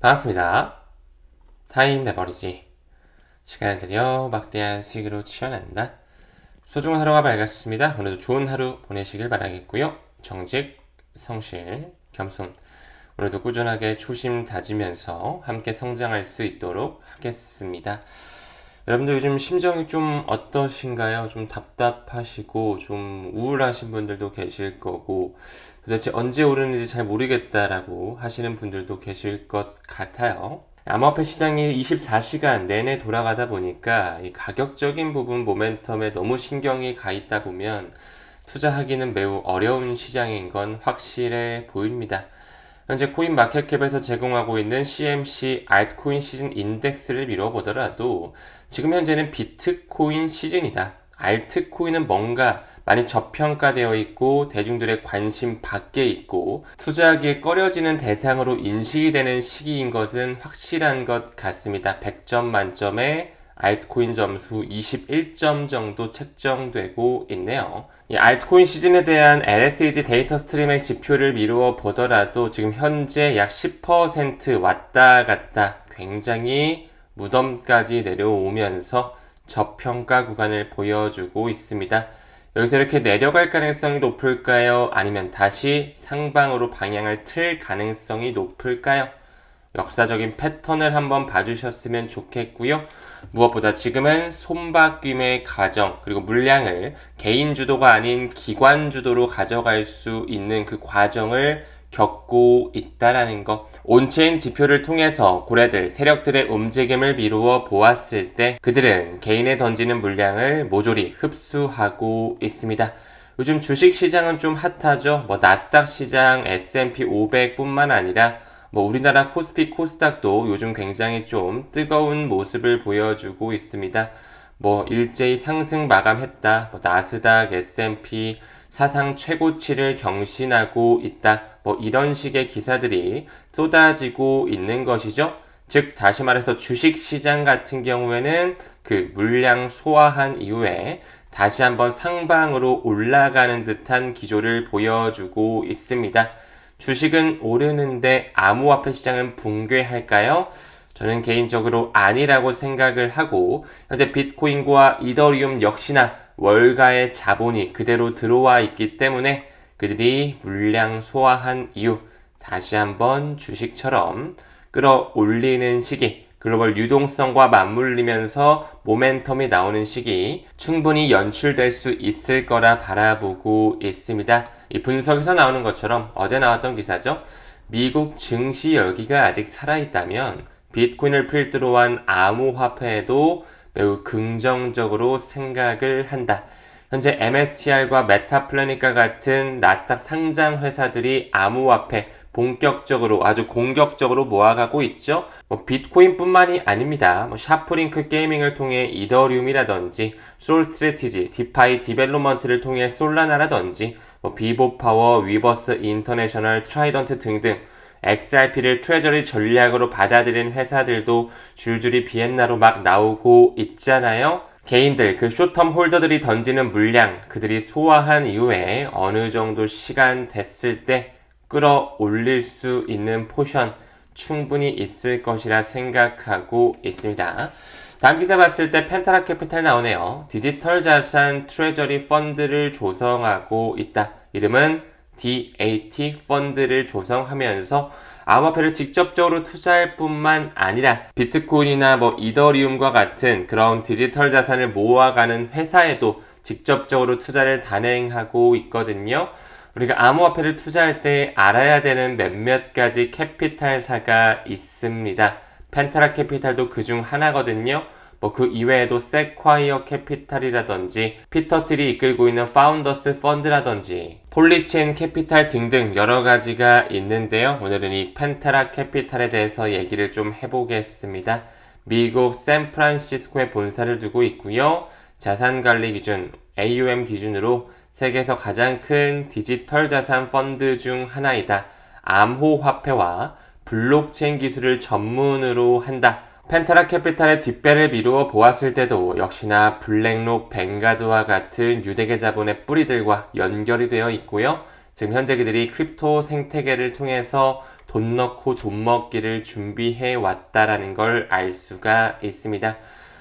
반갑습니다. 타임 레버리지. 시간을 들여 막대한 수익으로 치어난다. 소중한 하루가 밝았습니다. 오늘도 좋은 하루 보내시길 바라겠고요. 정직, 성실, 겸손. 오늘도 꾸준하게 초심 다지면서 함께 성장할 수 있도록 하겠습니다. 여러분들 요즘 심정이 좀 어떠신가요? 좀 답답하시고 좀 우울하신 분들도 계실 거고 도대체 언제 오르는지 잘 모르겠다라고 하시는 분들도 계실 것 같아요. 암호화폐 시장이 24시간 내내 돌아가다 보니까 이 가격적인 부분 모멘텀에 너무 신경이 가 있다 보면 투자하기는 매우 어려운 시장인 건 확실해 보입니다. 현재 코인 마켓캡에서 제공하고 있는 CMC 알트코인 시즌 인덱스를 미뤄보더라도 지금 현재는 비트코인 시즌이다. 알트코인은 뭔가 많이 저평가되어 있고 대중들의 관심 밖에 있고 투자하기에 꺼려지는 대상으로 인식이 되는 시기인 것은 확실한 것 같습니다. 100점 만점에 알트코인 점수 21점 정도 책정되고 있네요. 이 알트코인 시즌에 대한 LSEG 데이터 스트림의 지표를 미루어 보더라도 지금 현재 약 10% 왔다 갔다 굉장히 무덤까지 내려오면서 저평가 구간을 보여주고 있습니다. 여기서 이렇게 내려갈 가능성이 높을까요? 아니면 다시 상방으로 방향을 틀 가능성이 높을까요? 역사적인 패턴을 한번 봐주셨으면 좋겠고요. 무엇보다 지금은 손바뀜의 과정 그리고 물량을 개인 주도가 아닌 기관 주도로 가져갈 수 있는 그 과정을 겪고 있다라는 것. 온체인 지표를 통해서 고래들, 세력들의 움직임을 미루어 보았을 때 그들은 개인에 던지는 물량을 모조리 흡수하고 있습니다. 요즘 주식 시장은 좀 핫하죠. 나스닥 시장, S&P 500뿐만 아니라 우리나라 코스피 코스닥도 요즘 굉장히 좀 뜨거운 모습을 보여주고 있습니다. 일제히 상승 마감했다. 나스닥, S&P 사상 최고치를 경신하고 있다. 이런 식의 기사들이 쏟아지고 있는 것이죠. 즉 다시 말해서 주식 시장 같은 경우에는 그 물량 소화한 이후에 다시 한번 상방으로 올라가는 듯한 기조를 보여주고 있습니다. 주식은 오르는데 암호화폐 시장은 붕괴할까요? 저는 개인적으로 아니라고 생각을 하고 현재 비트코인과 이더리움 역시나 월가의 자본이 그대로 들어와 있기 때문에 그들이 물량 소화한 이후 다시 한번 주식처럼 끌어올리는 시기, 글로벌 유동성과 맞물리면서 모멘텀이 나오는 시기 충분히 연출될 수 있을 거라 바라보고 있습니다. 이 분석에서 나오는 것처럼 어제 나왔던 기사죠. 미국 증시 열기가 아직 살아있다면 비트코인을 필두로 한 암호화폐에도 매우 긍정적으로 생각을 한다. 현재 MSTR과 메타플래닛과 같은 나스닥 상장 회사들이 암호화폐 본격적으로 아주 공격적으로 모아가고 있죠. 비트코인뿐만이 아닙니다. 샤프링크 게이밍을 통해 이더리움이라든지 솔스트래티지, 디파이 디벨롭먼트를 통해 솔라나라든지 비보파워, 위버스 인터내셔널, 트라이던트 등등 XRP를 트레저리 전략으로 받아들인 회사들도 줄줄이 비엔나로 막 나오고 있잖아요. 개인들, 그 쇼텀 홀더들이 던지는 물량, 그들이 소화한 이후에 어느 정도 시간 됐을 때 끌어올릴 수 있는 포션 충분히 있을 것이라 생각하고 있습니다. 다음 기사 봤을 때 펜타라 캐피탈 나오네요. 디지털 자산 트레저리 펀드를 조성하고 있다. 이름은 DAT 펀드를 조성하면서 암호화폐를 직접적으로 투자할 뿐만 아니라 비트코인이나 이더리움과 같은 그런 디지털 자산을 모아가는 회사에도 직접적으로 투자를 단행하고 있거든요. 우리가 암호화폐를 투자할 때 알아야 되는 몇몇 가지 캐피탈사가 있습니다. 펜타라 캐피탈도 그중 하나거든요. 그 이외에도 세콰이어 캐피탈이라든지 피터 틸이 이끌고 있는 파운더스 펀드라든지 폴리체인 캐피탈 등등 여러 가지가 있는데요. 오늘은 이 펜타라 캐피탈에 대해서 얘기를 좀 해보겠습니다. 미국 샌프란시스코에 본사를 두고 있고요. 자산관리 기준 AUM 기준으로 세계에서 가장 큰 디지털 자산 펀드 중 하나이다. 암호화폐와 블록체인 기술을 전문으로 한다. 펜타라 캐피탈의 뒷배를 미루어 보았을 때도 역시나 블랙록, 뱅가드와 같은 유대계 자본의 뿌리들과 연결이 되어 있고요. 지금 현재 그들이 크립토 생태계를 통해서 돈 넣고 돈 먹기를 준비해 왔다라는 걸 알 수가 있습니다.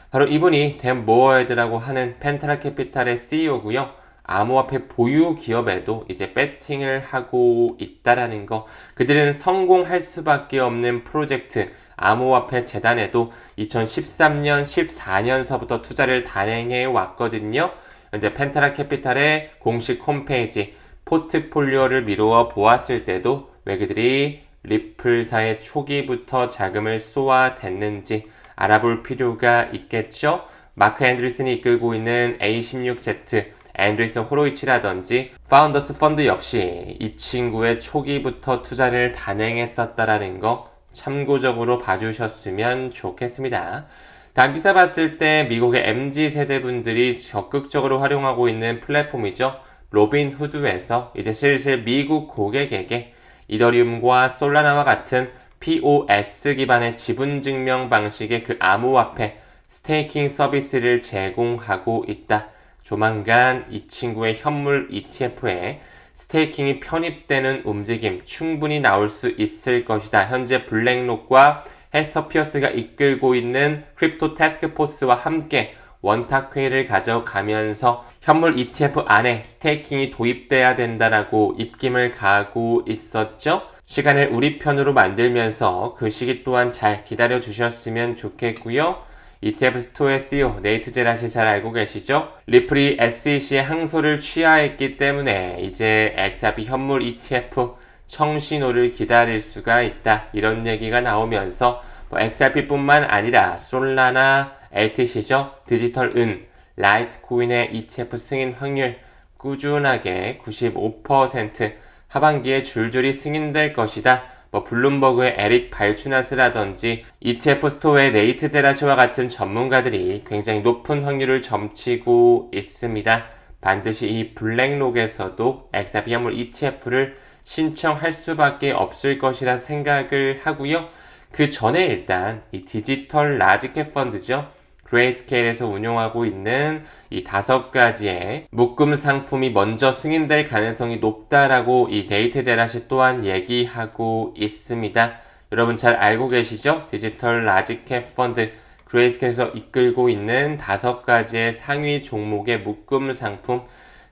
바로 이분이 댄 모어헤드라고 하는 펜타라 캐피탈의 CEO고요. 암호화폐 보유 기업에도 이제 배팅을 하고 있다라는 거. 그들은 성공할 수밖에 없는 프로젝트 암호화폐 재단에도 2013년, 14년서부터 투자를 단행해 왔거든요. 현재 펜타라 캐피탈의 공식 홈페이지 포트폴리오를 미루어 보았을 때도 왜 그들이 리플사의 초기부터 자금을 쏘아댔는지 알아볼 필요가 있겠죠. 마크 앤드리슨이 이끌고 있는 A16Z, 앤드리슨 호로이치라든지 파운더스 펀드 역시 이 친구의 초기부터 투자를 단행했었다라는 거 참고적으로 봐주셨으면 좋겠습니다. 다음 기사 봤을 때 미국의 MZ세대 분들이 적극적으로 활용하고 있는 플랫폼이죠. 로빈후드에서 이제 슬슬 미국 고객에게 이더리움과 솔라나와 같은 POS 기반의 지분 증명 방식의 그 암호화폐 스테이킹 서비스를 제공하고 있다. 조만간 이 친구의 현물 ETF에 스테이킹이 편입되는 움직임 충분히 나올 수 있을 것이다. 현재 블랙록과 헤스터 피어스가 이끌고 있는 크립토 태스크포스와 함께 원탁회의를 가져가면서 현물 ETF 안에 스테이킹이 도입돼야 된다라고 입김을 가하고 있었죠. 시간을 우리 편으로 만들면서 그 시기 또한 잘 기다려 주셨으면 좋겠고요. ETF 스토어의 CEO 네이트 제라시 잘 알고 계시죠? 리플이 SEC의 항소를 취하했기 때문에 이제 XRP 현물 ETF 청신호를 기다릴 수가 있다. 이런 얘기가 나오면서 XRP뿐만 아니라 솔라나, LTC죠? 디지털 은, 라이트코인의 ETF 승인 확률 꾸준하게 95% 하반기에 줄줄이 승인될 것이다. 블룸버그의 에릭 발추나스라든지 ETF 스토어의 네이트 제라시와 같은 전문가들이 굉장히 높은 확률을 점치고 있습니다. 반드시 이 블랙록에서도 XRP 현물 ETF를 신청할 수밖에 없을 것이라 생각을 하고요. 그 전에 일단 이 디지털 라지캡 펀드죠. 그레이스케일에서 운용하고 있는 이 5가지의 묶음 상품이 먼저 승인될 가능성이 높다라고 이 네이트 제라시 또한 얘기하고 있습니다. 여러분 잘 알고 계시죠? 디지털 라지캡 펀드 그레이스케일에서 이끌고 있는 5가지의 상위 종목의 묶음 상품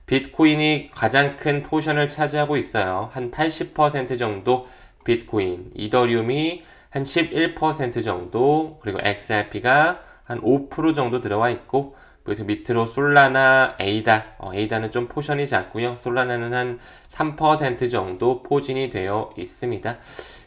비트코인이 가장 큰 포션을 차지하고 있어요. 한 80% 정도 비트코인, 이더리움이 한 11% 정도, 그리고 XRP가 한 5% 정도 들어와 있고, 그래서 밑으로 솔라나, 에이다는 좀 포션이 작고요. 솔라나는 한 3% 정도 포진이 되어 있습니다.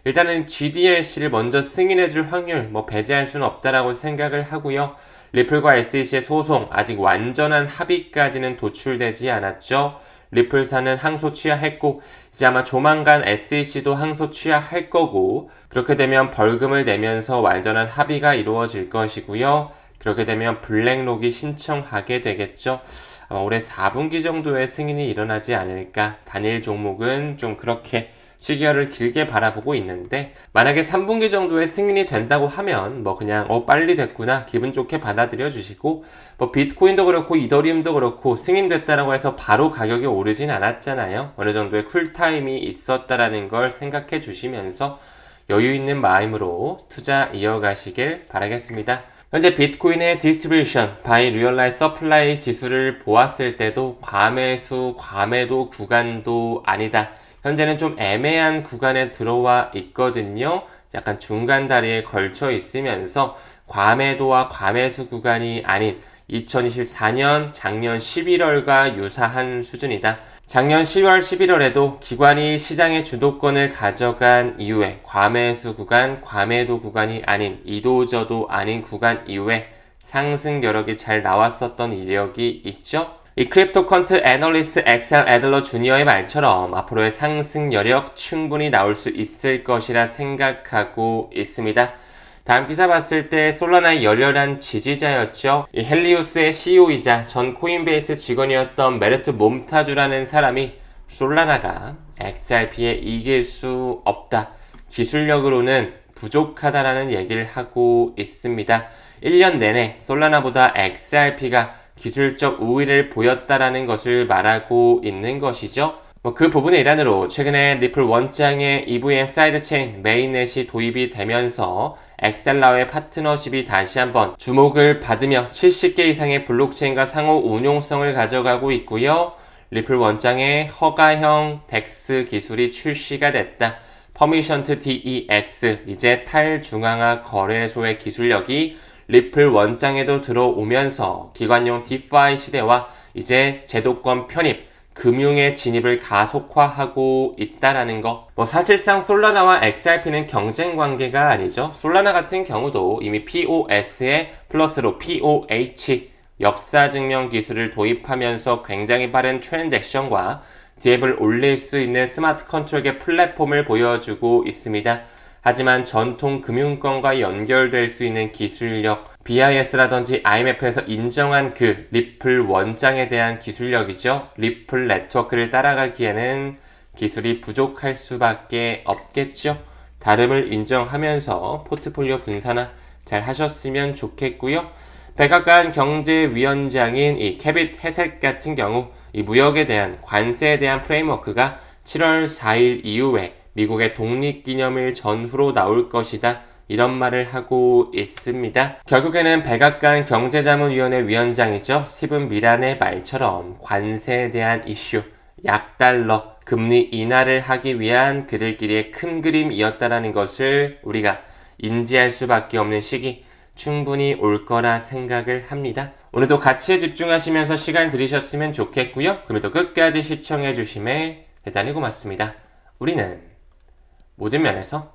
일단은 GDLC를 먼저 승인해줄 확률, 배제할 수는 없다라고 생각을 하고요. 리플과 SEC의 소송, 아직 완전한 합의까지는 도출되지 않았죠. 리플사는 항소 취하했고, 이제 아마 조만간 SEC도 항소 취하할 거고, 그렇게 되면 벌금을 내면서 완전한 합의가 이루어질 것이고요. 그렇게 되면 블랙록이 신청하게 되겠죠. 아마 올해 4분기 정도의 승인이 일어나지 않을까. 단일 종목은 좀 그렇게 시기열을 길게 바라보고 있는데, 만약에 3분기 정도의 승인이 된다고 하면 그냥 빨리 됐구나 기분 좋게 받아들여 주시고, 비트코인도 그렇고 이더리움도 그렇고 승인됐다라고 해서 바로 가격이 오르진 않았잖아요. 어느 정도의 쿨타임이 있었다라는 걸 생각해 주시면서 여유 있는 마음으로 투자 이어가시길 바라겠습니다. 현재 비트코인의 디스트리뷰션 바이 리얼라이즈 서플라이 지수를 보았을 때도 과매수, 과매도 구간도 아니다. 현재는 좀 애매한 구간에 들어와 있거든요. 약간 중간 다리에 걸쳐 있으면서 과매도와 과매수 구간이 아닌 2024년 작년 11월과 유사한 수준이다. 작년 10월, 11월에도 기관이 시장의 주도권을 가져간 이후에 과매수 구간, 과매도 구간이 아닌 이도저도 아닌 구간 이후에 상승 여력이 잘 나왔었던 이력이 있죠. 이 크립토 퀀트 애널리스트 엑셀 애들러 주니어의 말처럼 앞으로의 상승 여력 충분히 나올 수 있을 것이라 생각하고 있습니다. 다음 기사 봤을 때 솔라나의 열렬한 지지자였죠. 이 헬리우스의 CEO이자 전 코인베이스 직원이었던 메르트 몬타주라는 사람이 솔라나가 XRP에 이길 수 없다. 기술력으로는 부족하다라는 얘기를 하고 있습니다. 1년 내내 솔라나보다 XRP가 기술적 우위를 보였다라는 것을 말하고 있는 것이죠. 그 부분의 일환으로 최근에 리플 원장의 EVM 사이드체인 메인넷이 도입이 되면서 엑셀라와의 파트너십이 다시 한번 주목을 받으며 70개 이상의 블록체인과 상호 운용성을 가져가고 있고요. 리플 원장의 허가형 덱스 기술이 출시가 됐다. 퍼미션트 DEX, 이제 탈중앙화 거래소의 기술력이 리플 원장에도 들어오면서 기관용 디파이 시대와 이제 제도권 편입, 금융의 진입을 가속화하고 있다라는 거. 사실상 솔라나와 XRP는 경쟁 관계가 아니죠. 솔라나 같은 경우도 이미 POS에 플러스로 POH, 역사증명 기술을 도입하면서 굉장히 빠른 트랜잭션과 디앱을 올릴 수 있는 스마트 컨트롤의 플랫폼을 보여주고 있습니다. 하지만 전통 금융권과 연결될 수 있는 기술력, BIS라든지 IMF에서 인정한 그 리플 원장에 대한 기술력이죠. 리플 네트워크를 따라가기에는 기술이 부족할 수밖에 없겠죠. 다름을 인정하면서 포트폴리오 분산화 잘 하셨으면 좋겠고요. 백악관 경제위원장인 이 캐빗 헤셋 같은 경우 이 무역에 대한 관세에 대한 프레임워크가 7월 4일 이후에 미국의 독립기념일 전후로 나올 것이다. 이런 말을 하고 있습니다. 결국에는 백악관 경제자문위원회 위원장이죠. 스티븐 미란의 말처럼 관세에 대한 이슈, 약달러, 금리 인하를 하기 위한 그들끼리의 큰 그림이었다라는 것을 우리가 인지할 수밖에 없는 시기 충분히 올 거라 생각을 합니다. 오늘도 가치에 집중하시면서 시간 들이셨으면 좋겠고요. 그럼에도 끝까지 시청해 주심에 대단히 고맙습니다. 우리는 모든 면에서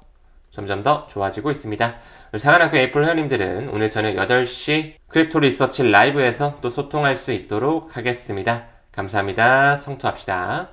점점 더 좋아지고 있습니다. 상한학교 애플 회원님들은 오늘 저녁 8시 크립토 리서치 라이브에서 또 소통할 수 있도록 하겠습니다. 감사합니다. 성투합시다.